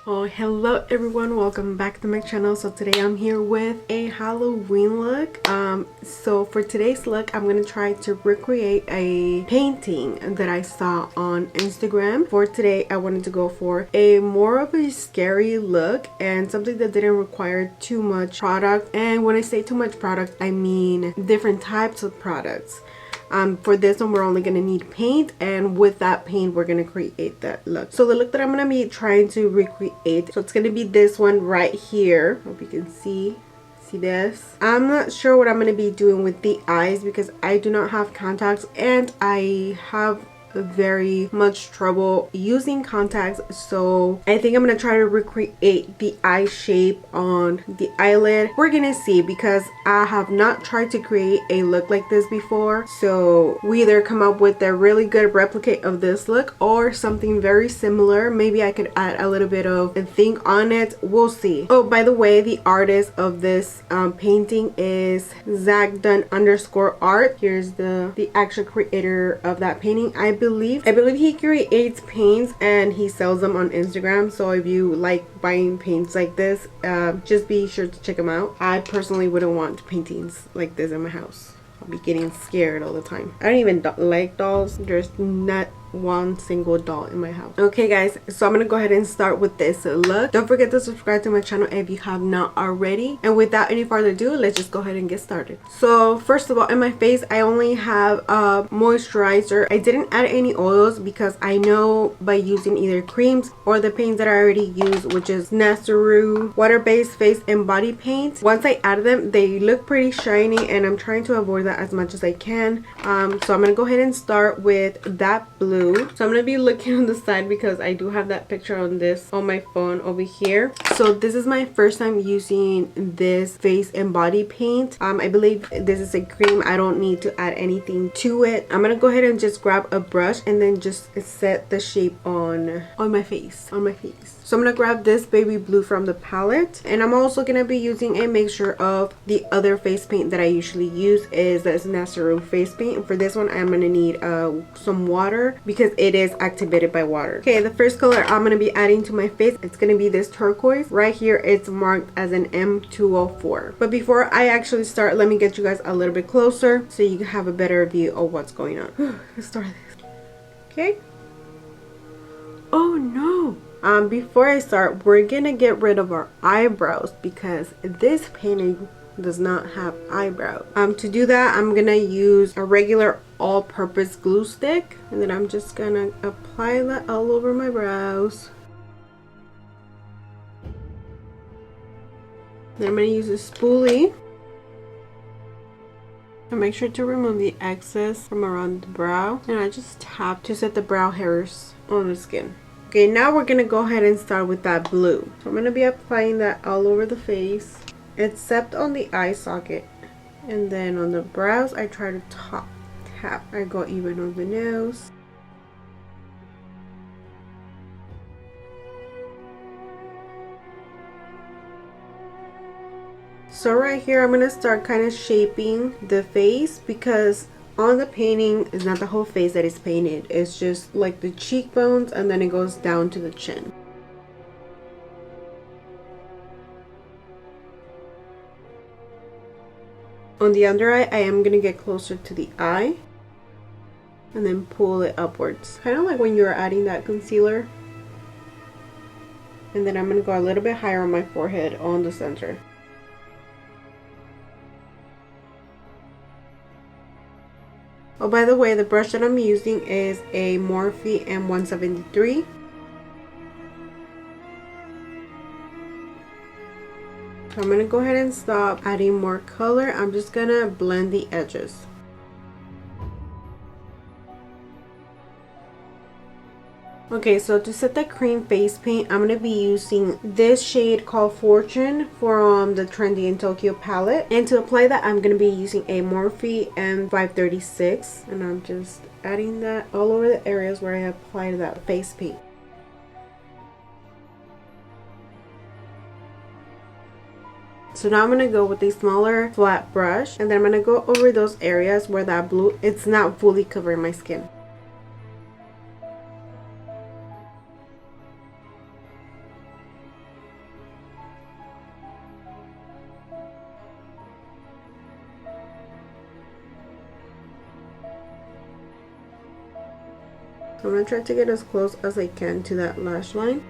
Oh, hello everyone, welcome back to my channel. So today I'm here with a Halloween look. So for today's look, I'm gonna try to recreate a painting that I saw on Instagram. For today, I wanted to go for a more of a scary look and something that didn't require too much product. And when I say too much product, I mean different types of products. For this one, we're only going to need paint, and with that paint, we're going to create that look. So the look that I'm going to be trying to recreate, so it's going to be this one right here. Hope you can see this. I'm not sure what I'm going to be doing with the eyes because I do not have contacts, and I have very much trouble using contacts, so I think I'm gonna try to recreate the eye shape on the eyelid. We're gonna see, because I have not tried to create a look like this before, so we either come up with a really good replicate of this look or something very similar. Maybe I could add a little bit of a thing on it. We'll see. Oh, by the way, the artist of this painting is Zagdun_art. Here's the actual creator of that painting. I believe he creates paints and he sells them on Instagram. So if you like buying paints like this, just be sure to check him out. I personally wouldn't want paintings like this in my house. I'll be getting scared all the time. I don't even like dolls. There's not one single doll in my house. Okay guys, so I'm gonna go ahead and start with this look. Don't forget to subscribe to my channel if you have not already, and without any further ado, let's just go ahead and get started. So first of all, in my face, I only have a moisturizer. I didn't add any oils because I know by using either creams or the paints that I already use, which is Nasaru water-based face and body paint, once I add them, they look pretty shiny, and I'm trying to avoid that as much as I can. So I'm gonna go ahead and start with that blue. So I'm going to be looking on the side because I do have that picture on my phone over here. So this is my first time using this face and body paint. I believe this is a cream. I don't need to add anything to it. I'm going to go ahead and just grab a brush and then just set the shape on my face. So I'm going to grab this baby blue from the palette, and I'm also going to be using a mixture of the other face paint that I usually use, is this Nasaru face paint. And for this one, I'm going to need some water because it is activated by water. Okay, the first color I'm going to be adding to my face, it's going to be this turquoise. Right here, it's marked as an M204. But before I actually start, let me get you guys a little bit closer so you can have a better view of what's going on. Let's start this. Okay. Oh no! Before I start, we're gonna get rid of our eyebrows because this painting does not have eyebrows. To do that, I'm gonna use a regular all-purpose glue stick, and then I'm just gonna apply that all over my brows. Then I'm gonna use a spoolie and make sure to remove the excess from around the brow, and I just tap to set the brow hairs on the skin. Okay, now we're gonna go ahead and start with that blue. So I'm gonna be applying that all over the face, except on the eye socket, and then on the brows I try to tap. I go even on the nose. So right here, I'm gonna start kind of shaping the face, because on the painting, it's not the whole face that is painted. It's just like the cheekbones, and then it goes down to the chin. On the under eye, I am going to get closer to the eye and then pull it upwards. Kind of like when you're adding that concealer. And then I'm going to go a little bit higher on my forehead on the center. Oh, by the way, the brush that I'm using is a Morphe M173. So I'm going to go ahead and stop adding more color. I'm just going to blend the edges. Okay, so to set the cream face paint, I'm going to be using this shade called Fortune from the Trendy in Tokyo palette. And to apply that, I'm going to be using a Morphe M536. And I'm just adding that all over the areas where I applied that face paint. So now I'm going to go with a smaller flat brush, and then I'm going to go over those areas where that blue, it's not fully covering my skin. I'm gonna try to get as close as I can to that lash line.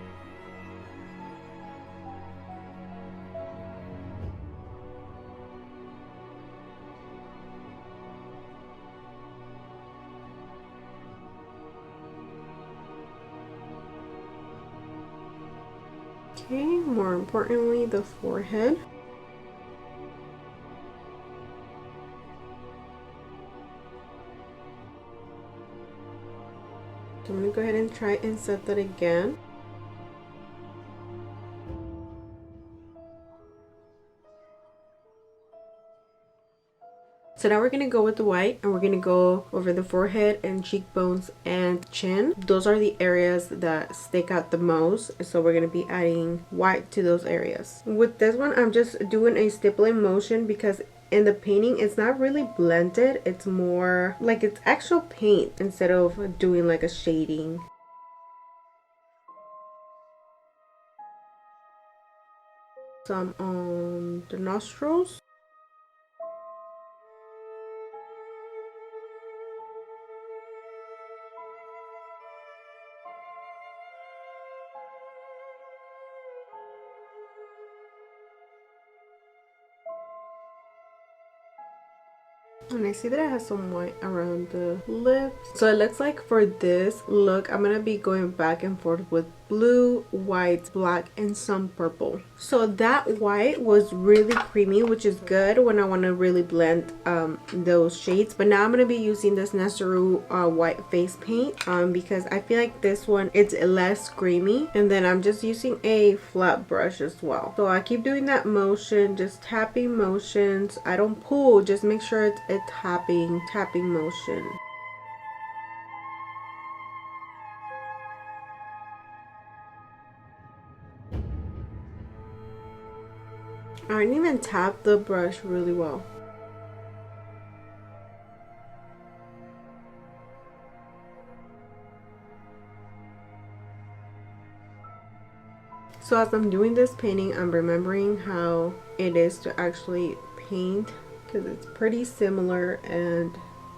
Okay, more importantly, the forehead. So I'm gonna go ahead and try and set that again. So now we're gonna go with the white, and we're gonna go over the forehead and cheekbones and chin. Those are the areas that stick out the most, so we're gonna be adding white to those areas. With this one, I'm just doing a stippling motion because in the painting it's not really blended, it's more like it's actual paint instead of doing like a shading. Some on the nostrils. And I see that I have some white around the lips. So it looks like for this look, I'm going to be going back and forth with blue, white, black, and some purple. So that white was really creamy, which is good when I want to really blend those shades. But now I'm going to be using this Nasaru white face paint because I feel like this one, it's less creamy. And then I'm just using a flat brush as well. So I keep doing that motion, just tapping motions. I don't pull, just make sure it's a tapping motion. I didn't even tap the brush really well. So as I'm doing this painting, I'm remembering how it is to actually paint because it's pretty similar, and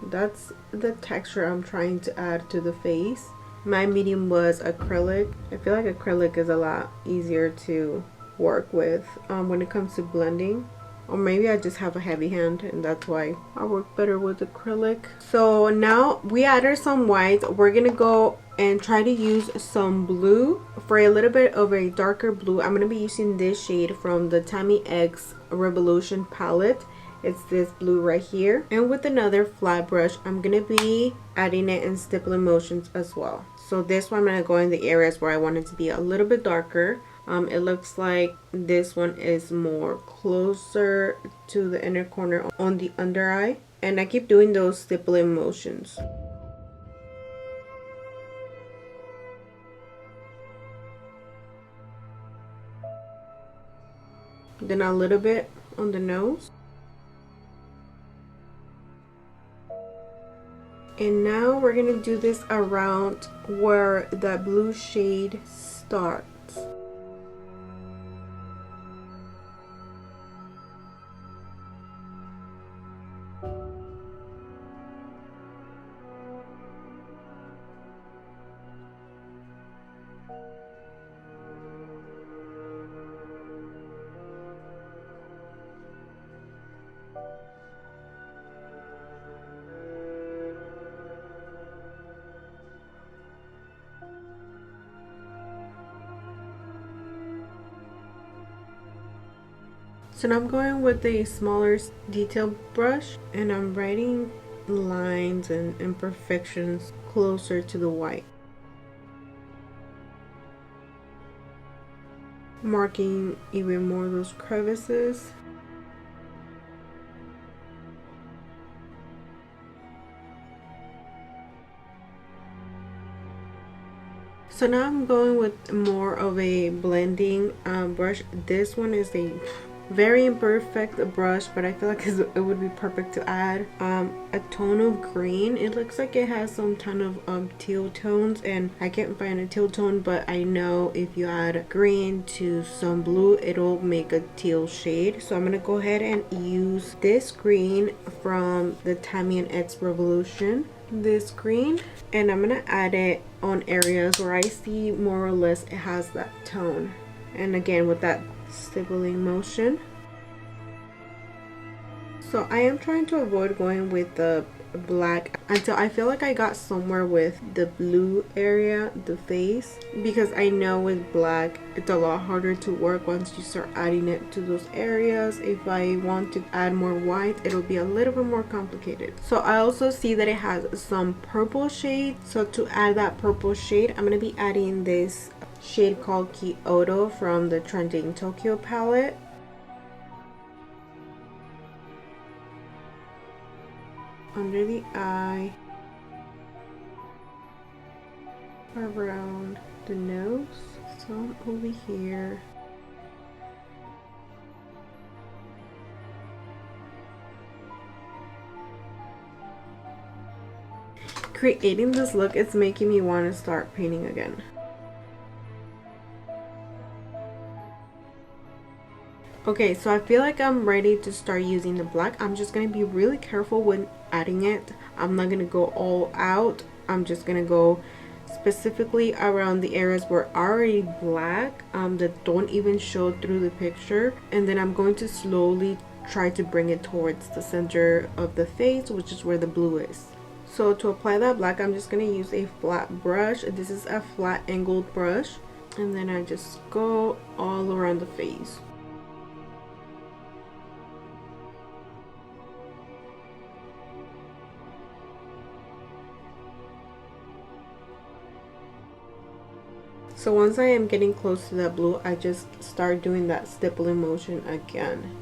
that's the texture I'm trying to add to the face. My medium was acrylic. I feel like acrylic is a lot easier to work with when it comes to blending. Or maybe I just have a heavy hand and that's why I work better with acrylic. So now we added some white. We're gonna go and try to use some blue. For a little bit of a darker blue, I'm gonna be using this shade from the Tammy X Revolution palette. It's this blue right here. And with another flat brush, I'm gonna be adding it in stippling motions as well. So this one, I'm gonna go in the areas where I want it to be a little bit darker. It looks like this one is more closer to the inner corner on the under eye. And I keep doing those stippling motions. Then a little bit on the nose. And now we're gonna do this around where that blue shade starts. So now I'm going with a smaller detail brush and I'm writing lines and imperfections closer to the white. Marking even more of those crevices. So now I'm going with more of a blending brush. This one is a very imperfect brush, but I feel like it would be perfect to add a tone of green. It looks like it has some ton of teal tones, and I can't find a teal tone, but I know if you add green to some blue, it'll make a teal shade. So I'm gonna go ahead and use this green from the Tammy and X Revolution, this green, and I'm gonna add it on areas where I see more or less it has that tone, and again with that stippling motion. So I am trying to avoid going with the black until I feel like I got somewhere with the blue area, the face, because I know with black it's a lot harder to work once you start adding it to those areas. If I want to add more white, it'll be a little bit more complicated. So I also see that it has some purple shade, so to add that purple shade, I'm going to be adding this shade called Kyoto from the Trending Tokyo palette. Under the eye, around the nose, some over here. Creating this look is making me want to start painting again. Okay, so I feel like I'm ready to start using the black. I'm just going to be really careful when adding it. I'm not going to go all out. I'm just going to go specifically around the areas where already black, that don't even show through the picture. And then I'm going to slowly try to bring it towards the center of the face, which is where the blue is. So to apply that black, I'm just going to use a flat brush. This is a flat angled brush. And then I just go all around the face. So once I am getting close to that blue, I just start doing that stippling motion again.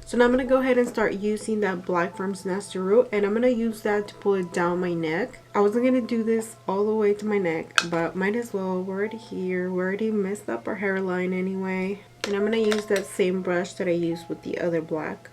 So now I'm going to go ahead and start using that black from Nasty Root, and I'm going to use that to pull it down my neck. I wasn't going to do this all the way to my neck, but might as well. We're already here. We already messed up our hairline anyway. And I'm going to use that same brush that I used with the other black.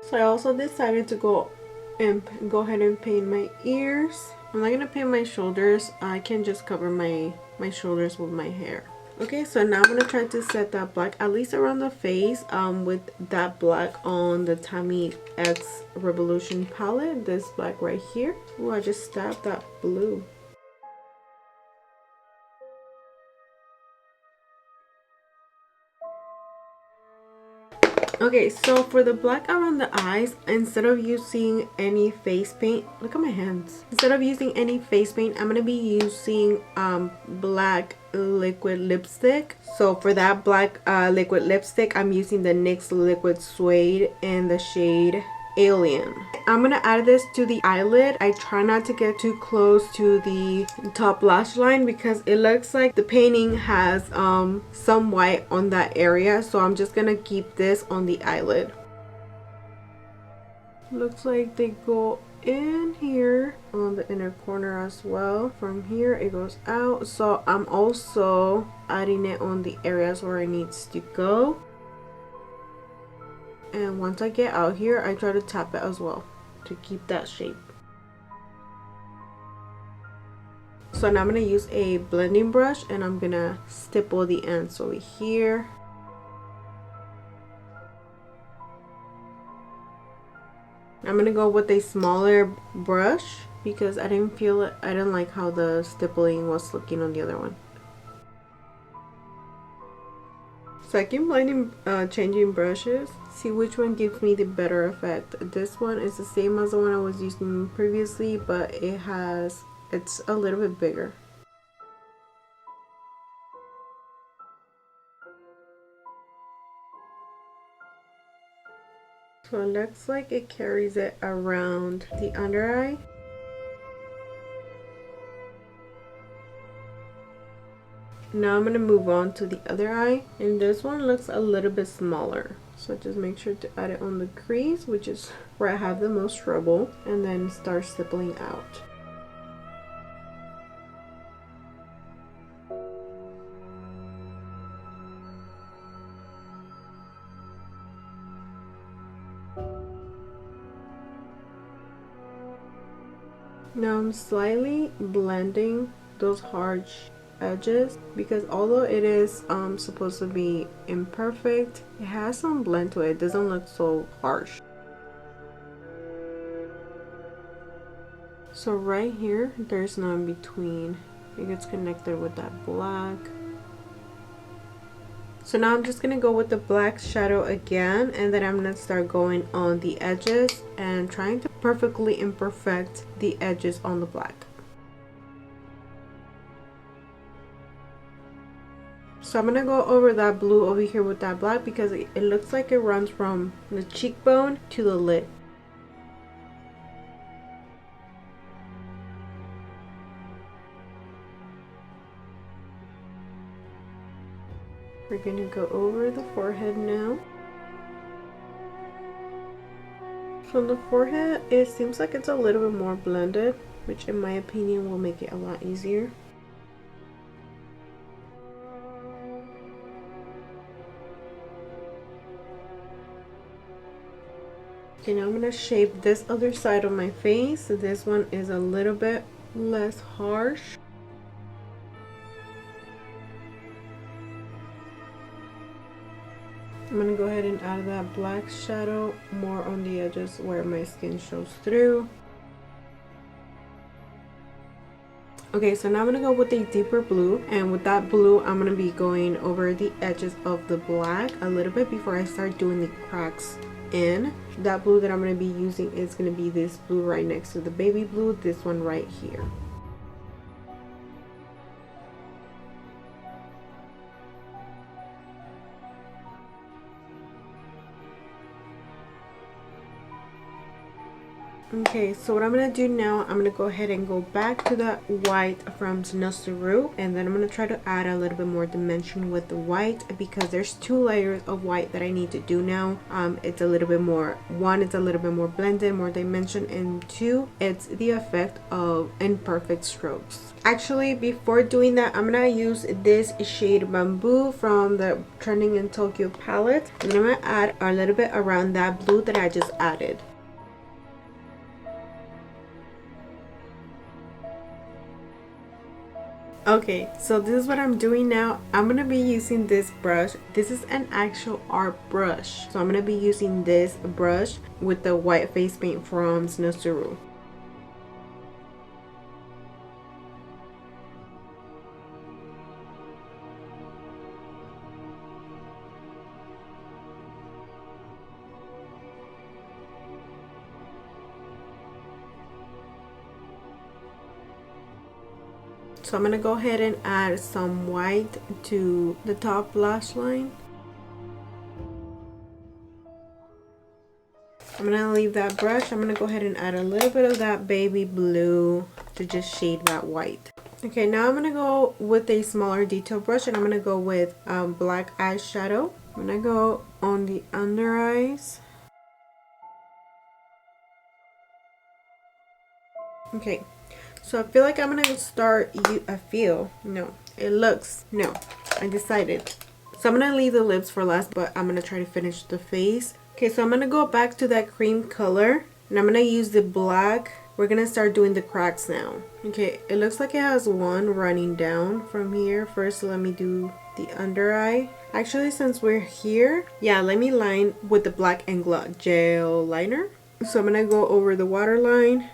So I also decided to go ahead and paint my ears. I'm not gonna paint my shoulders. I can just cover my shoulders with my hair. Okay, so now I'm gonna try to set that black at least around the face with that black on the Tammy X Revolution palette. This black right here. Oh, I just stabbed that blue. Okay, so for the black around the eyes, instead of using any face paint, look at my hands. Instead of using any face paint, I'm gonna be using black liquid lipstick. So for that black liquid lipstick, I'm using the NYX Liquid Suede in the shade Alien. I'm gonna add this to the eyelid. I try not to get too close to the top lash line because it looks like the painting has some white on that area, so I'm just gonna keep this on the eyelid. Looks like they go in here on the inner corner as well. From here it goes out, so I'm also adding it on the areas where it needs to go. And once I get out here, I try to tap it as well to keep that shape. So now I'm going to use a blending brush and I'm going to stipple the ends over here. I'm going to go with a smaller brush because I didn't like how the stippling was looking on the other one. So I keep blending, changing brushes, see which one gives me the better effect. This one is the same as the one I was using previously, but it's a little bit bigger. So it looks like it carries it around the under eye. Now I'm going to move on to the other eye, and this one looks a little bit smaller. So just make sure to add it on the crease, which is where I have the most trouble, and then start stippling out. Now I'm slightly blending those hard edges because although it is supposed to be imperfect, it has some blend to it. It doesn't look so harsh. So right here, there's no in between. It gets connected with that black. So now I'm just gonna go with the black shadow again, and then I'm gonna start going on the edges and trying to perfectly imperfect the edges on the black. So I'm gonna go over that blue over here with that black because it looks like it runs from the cheekbone to the lid. We're gonna go over the forehead now. From the forehead, it seems like it's a little bit more blended, which in my opinion will make it a lot easier. Okay, now I'm gonna shape this other side of my face. So this one is a little bit less harsh. I'm gonna go ahead and add that black shadow more on the edges where my skin shows through. Okay, so now I'm gonna go with a deeper blue, and with that blue I'm gonna be going over the edges of the black a little bit before I start doing the cracks in. That blue that I'm gonna be using is gonna be this blue right next to the baby blue, this one right here. Okay, so what I'm gonna do now, I'm gonna go ahead and go back to the white from Nose to Root, and then I'm gonna try to add a little bit more dimension with the white because there's 2 layers of white that I need to do now. It's a little bit more, one, it's a little bit more blended, more dimension, and 2, it's the effect of imperfect strokes. Actually, before doing that, I'm gonna use this shade Bamboo from the Trending in Tokyo palette, and I'm gonna add a little bit around that blue that I just added. Okay, so this is what I'm doing now. I'm gonna be using this brush. This is an actual art brush. So I'm gonna be using this brush with the white face paint from Nose to Root. So I'm gonna go ahead and add some white to the top lash line. I'm gonna leave that brush. I'm gonna go ahead and add a little bit of that baby blue to just shade that white. Okay, now I'm gonna go with a smaller detail brush, and I'm gonna go with black eyeshadow. I'm gonna go on the under eyes. Okay, so I feel like I'm gonna start, I decided. So I'm gonna leave the lips for last, but I'm gonna try to finish the face. Okay, so I'm gonna go back to that cream color, and I'm gonna use the black. We're gonna start doing the cracks now. Okay, it looks like it has one running down from here. First, let me do the under eye. Actually, since we're here, yeah, let me line with the black and gel liner. So I'm gonna go over the waterline.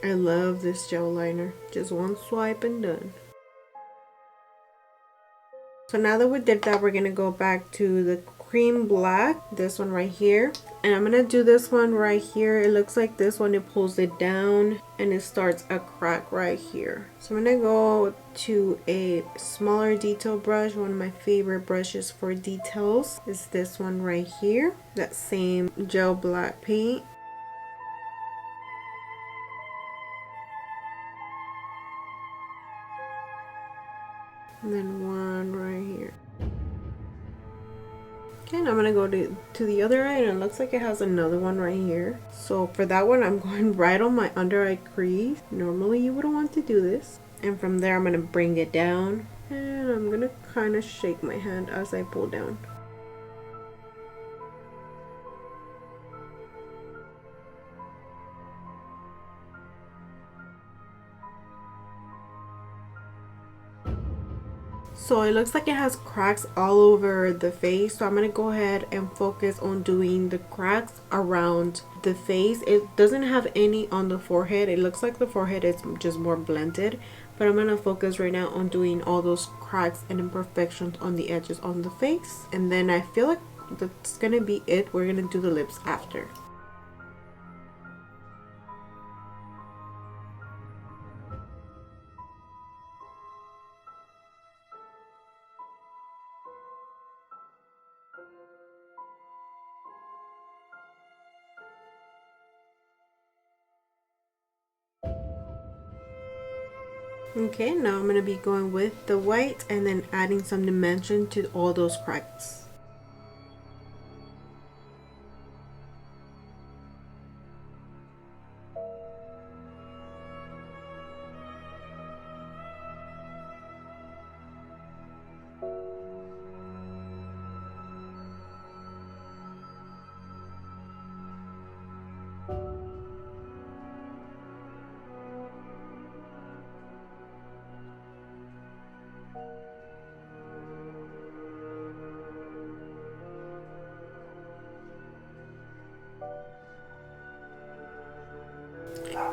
I love this gel liner. Just one swipe and done. So now that we did that, we're gonna go back to the cream black, this one right here, and I'm gonna do this one right here. It looks like this one, it pulls it down and it starts a crack right here. So I'm gonna go to a smaller detail brush. One of my favorite brushes for details is this one right here, that same gel black paint. and then one right here. Okay, and I'm gonna go to the other eye, and it looks like it has another one right here. So for that one, I'm going right on my under eye crease. Normally you wouldn't want to do this. And from there, I'm gonna bring it down, and I'm gonna kind of shake my hand as I pull down. So it looks like it has cracks all over the face, so I'm gonna go ahead and focus on doing the cracks around the face. It doesn't have any on the forehead. It looks like the forehead is just more blended, but I'm gonna focus right now on doing all those cracks and imperfections on the edges on the face, and then I feel like that's gonna be it. We're gonna do the lips after. Okay, now I'm going to be going with the white and then adding some dimension to all those cracks.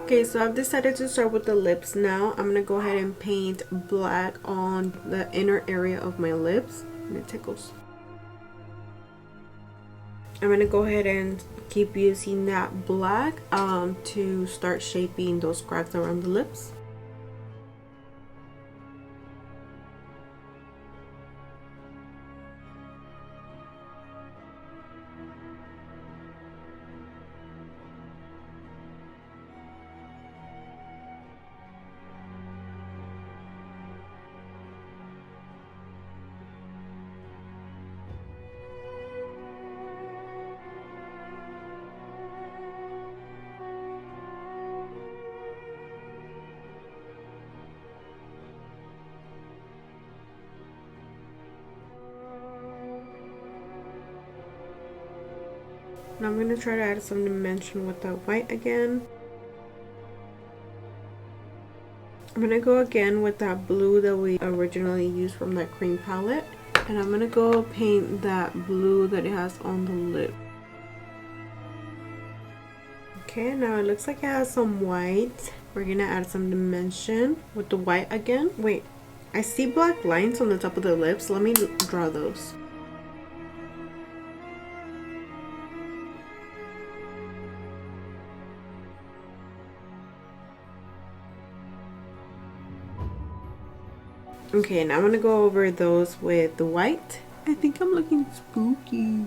Okay, so I've decided to start with the lips now. I'm gonna go ahead and paint black on the inner area of my lips, and it tickles. I'm gonna go ahead and keep using that black to start shaping those cracks around the lips. Now I'm going to try to add some dimension with that white again. I'm going to go again with that blue that we originally used from that cream palette. And I'm going to go paint that blue that it has on the lip. Okay, now it looks like it has some white. We're going to add some dimension with the white again. Wait, I see black lines on the top of the lips. Let me draw those. Okay, now I'm gonna go over those with the white. I think I'm looking spooky.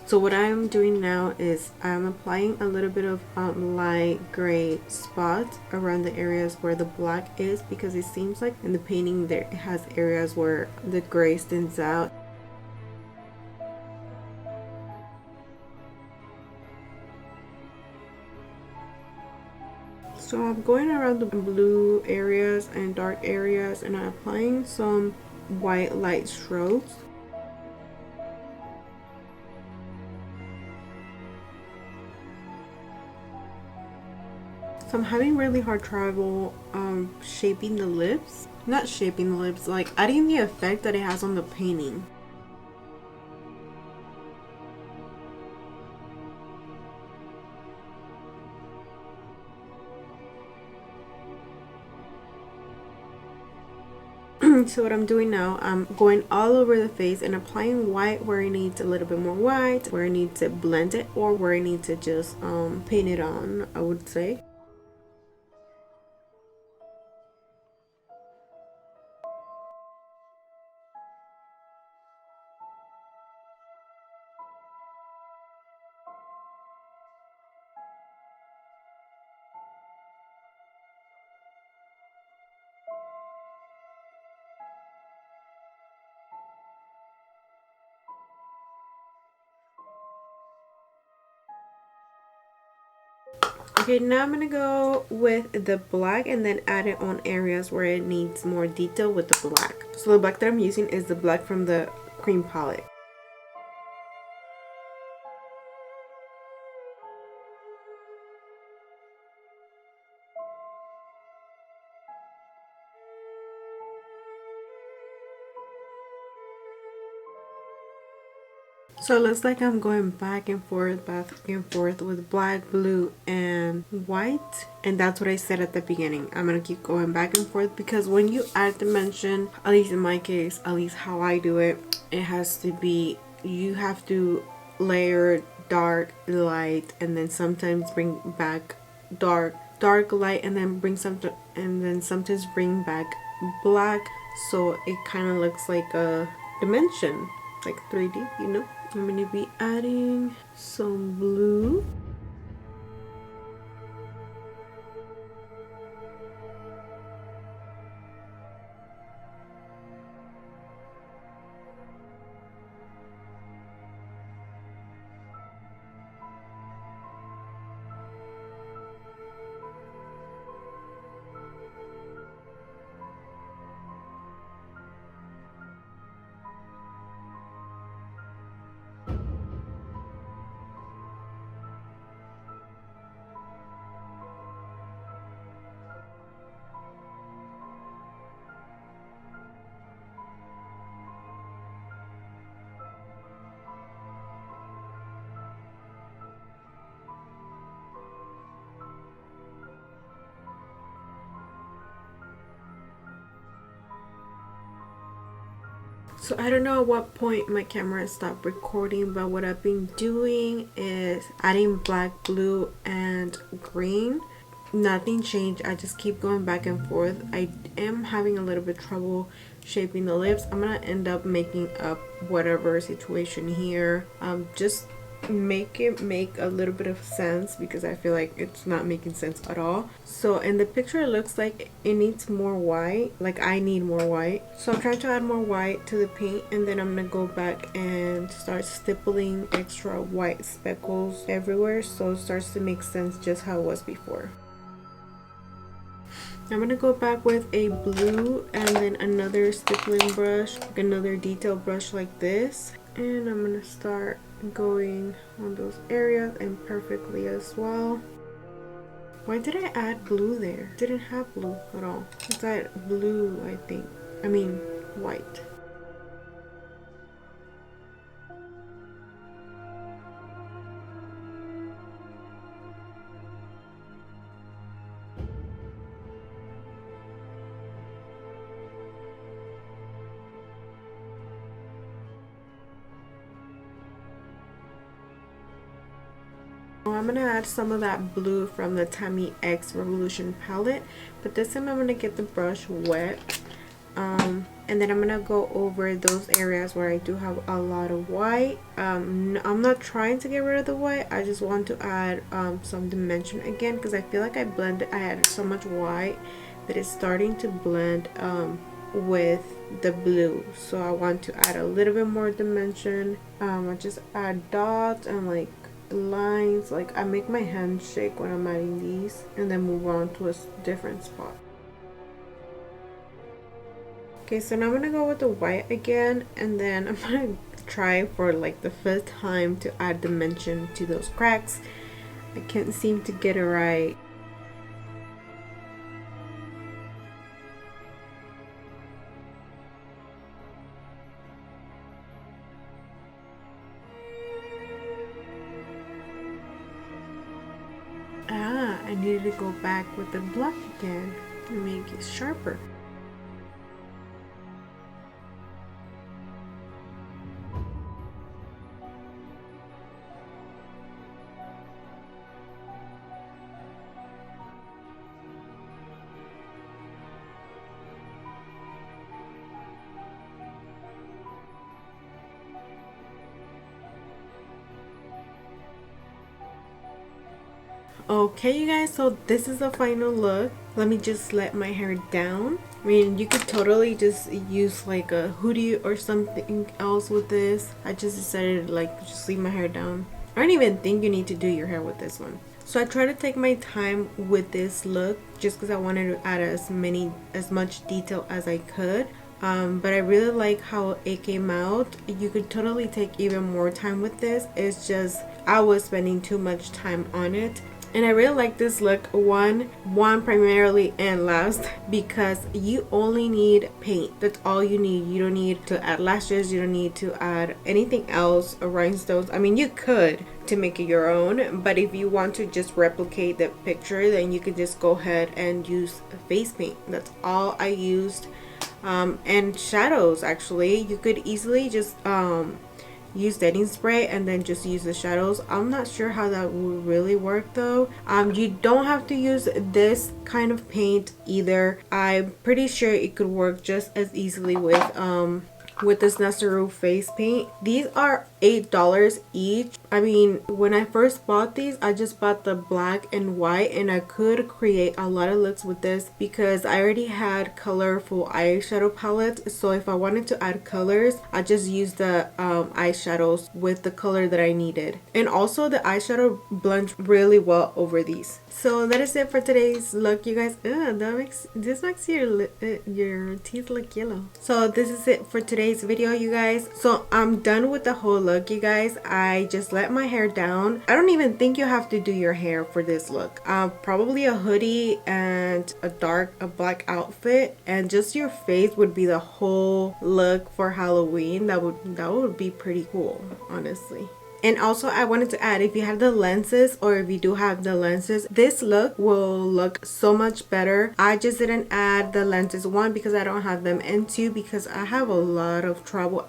So what I'm doing now is I'm applying a little bit of light gray spots around the areas where the black is, because it seems like in the painting there it has areas where the gray stands out. So I'm going around the blue areas and dark areas, and I'm applying some white light strokes. So I'm having really hard trouble shaping the lips. Not shaping the lips, like adding the effect that it has on the painting. So what I'm doing now, I'm going all over the face and applying white where I need a little bit more white, where I need to blend it, or where I need to just paint it on, I would say. Okay, now I'm gonna go with the black and then add it on areas where it needs more detail with the black. So the black that I'm using is the black from the cream palette. So it looks like I'm going back and forth with black, blue, and white. And that's what I said at the beginning. I'm going to keep going back and forth because when you add dimension, at least in my case, at least how I do it, it has to be, you have to layer dark, light, and then sometimes bring back dark, light, and then sometimes bring back black. So it kind of looks like a dimension, like 3D, you know? I'm going to be adding some blue. So I don't know at what point my camera stopped recording, but what I've been doing is adding black, blue, and green. Nothing changed. I just keep going back and forth. I am having a little bit trouble shaping the lips. I'm gonna end up making up whatever situation here. Just make it make a little bit of sense because I feel like it's not making sense at all. So in the picture it looks like it needs more white, like I need more white, so I'm trying to add more white to the paint, and then I'm gonna go back and start stippling extra white speckles everywhere so it starts to make sense just how it was before. I'm gonna go back with a blue and then another stippling brush, like another detail brush like this, and I'm gonna start going on those areas and perfectly as well. Why did I add blue there? Didn't have blue at all. It's that blue, I think. I mean white. I'm gonna add some of that blue from the Tammy X Revolution palette, but this time I'm gonna get the brush wet, and then I'm gonna go over those areas where I do have a lot of white. I'm not trying to get rid of the white, I just want to add some dimension again because I feel like I added so much white that it's starting to blend with the blue, so I want to add a little bit more dimension. I just add dots and like lines, like I make my hand shake when I'm adding these, and then move on to a different spot. Okay, so now I'm gonna go with the white again, and then I'm gonna try for like the fifth time to add dimension to those cracks. I can't seem to get it right. I needed to go back with the black again and make it sharper. Okay, you guys, so this is the final look. Let me just let my hair down. I mean, you could totally just use like a hoodie or something else with this. I just decided to like just leave my hair down. I don't even think you need to do your hair with this one. So I try to take my time with this look just because I wanted to add as much detail as I could. But I really like how it came out. You could totally take even more time with this. It's just I was spending too much time on it. And I really like this look, one primarily and last, because you only need paint. That's all you need. You don't need to add lashes, you don't need to add anything else or rhinestones. I mean, you could to make it your own, but if you want to just replicate the picture, then you can just go ahead and use face paint. That's all I used. And shadows, actually you could easily just use setting spray and then just use the shadows. I'm not sure how that would really work though. You don't have to use this kind of paint either. I'm pretty sure it could work just as easily with this Nasaru face paint. These are $8 each. I mean, when I first bought these, I just bought the black and white, and I could create a lot of looks with this because I already had colorful eyeshadow palettes. So if I wanted to add colors, I just used the eyeshadows with the color that I needed. And also the eyeshadow blends really well over these. So that is it for today's look, you guys. This makes your teeth look yellow. So this is it for today's video, you guys. So I'm done with the whole look, you guys. I just let my hair down. I don't even think you have to do your hair for this look. Probably a hoodie and a black outfit, and just your face would be the whole look for Halloween. That would be pretty cool, honestly. And also I wanted to add, if you have the lenses, or if you do have the lenses, this look will look so much better. I just didn't add the lenses, one because I don't have them, and two because I have a lot of trouble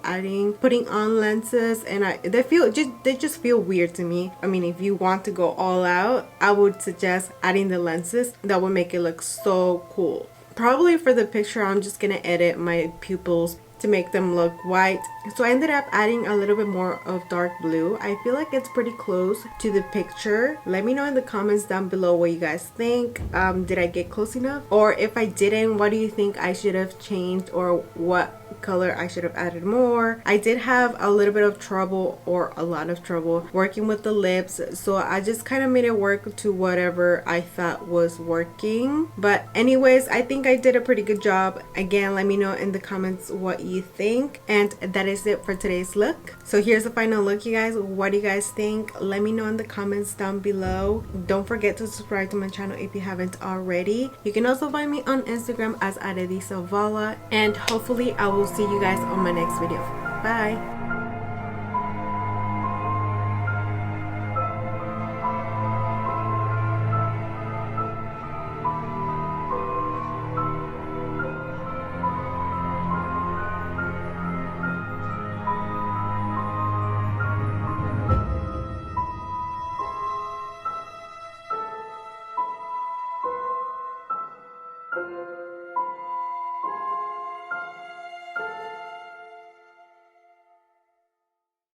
putting on lenses, and they just feel weird to me. I mean, if you want to go all out, I would suggest adding the lenses. That would make it look so cool. Probably for the picture, I'm just gonna edit my pupils to make them look white. So I ended up adding a little bit more of dark blue. I feel like it's pretty close to the picture. Let me know in the comments down below what you guys think. Did I get close enough? Or if I didn't, what do you think I should have changed, or what color I should have added more? I did have a little bit of trouble, or a lot of trouble, working with the lips, so I just kind of made it work to whatever I thought was working. But anyways, I think I did a pretty good job. Again, let me know in the comments what you think. And that is it for today's look. So here's the final look, you guys. What do you guys think? Let me know in the comments down below. Don't forget to subscribe to my channel if you haven't already. You can also find me on Instagram as Aredi Savala, and hopefully I will see you guys on my next video. Bye.